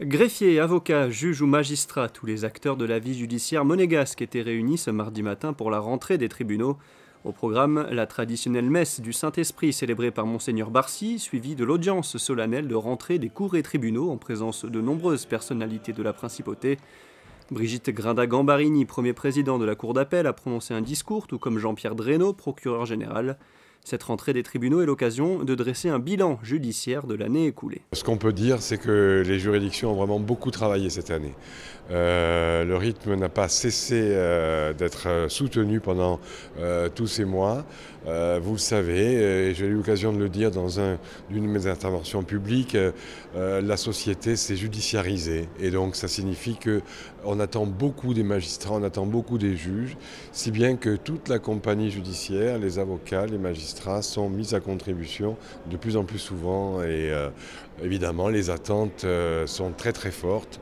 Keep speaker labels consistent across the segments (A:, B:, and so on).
A: Greffiers, avocats, juges ou magistrats, tous les acteurs de la vie judiciaire monégasque étaient réunis ce mardi matin pour la rentrée des tribunaux. Au programme, la traditionnelle messe du Saint-Esprit célébrée par Monseigneur Barcy, suivie de l'audience solennelle de rentrée des cours et tribunaux en présence de nombreuses personnalités de la principauté. Brigitte Grinda-Gambarini, premier président de la Cour d'appel, a prononcé un discours, tout comme Jean-Pierre Dresneau, procureur général. Cette rentrée des tribunaux est l'occasion de dresser un bilan judiciaire de l'année écoulée.
B: Ce qu'on peut dire, c'est que les juridictions ont vraiment beaucoup travaillé cette année. Le rythme n'a pas cessé d'être soutenu pendant tous ces mois. Vous le savez, et j'ai eu l'occasion de le dire dans une de mes interventions publiques, la société s'est judiciarisée. Et donc ça signifie qu'on attend beaucoup des magistrats, on attend beaucoup des juges, si bien que toute la compagnie judiciaire, les avocats, les magistrats sont mis à contribution de plus en plus souvent. Et évidemment, les attentes sont très très fortes.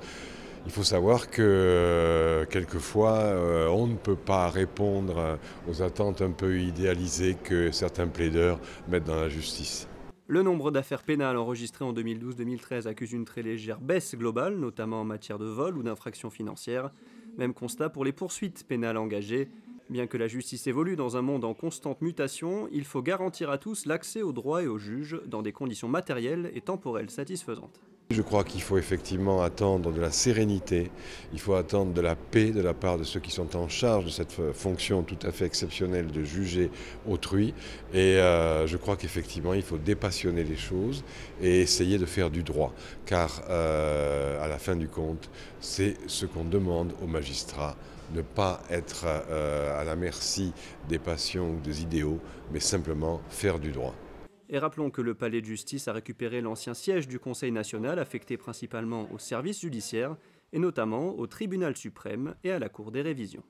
B: Il faut savoir que quelquefois, on ne peut pas répondre aux attentes un peu idéalisées que certains plaideurs mettent dans la justice.
A: Le nombre d'affaires pénales enregistrées en 2012-2013 accuse une très légère baisse globale, notamment en matière de vol ou d'infractions financières. Même constat pour les poursuites pénales engagées. Bien que la justice évolue dans un monde en constante mutation, il faut garantir à tous l'accès aux droits et aux juges dans des conditions matérielles et temporelles satisfaisantes.
B: Je crois qu'il faut effectivement attendre de la sérénité, il faut attendre de la paix de la part de ceux qui sont en charge de cette fonction tout à fait exceptionnelle de juger autrui. Et je crois qu'effectivement il faut dépassionner les choses et essayer de faire du droit. Car à la fin du compte, c'est ce qu'on demande aux magistrats. Ne pas être à la merci des passions ou des idéaux, mais simplement faire du droit.
A: Et rappelons que le palais de justice a récupéré l'ancien siège du Conseil national affecté principalement au service judiciaire et notamment au tribunal suprême et à la Cour des révisions.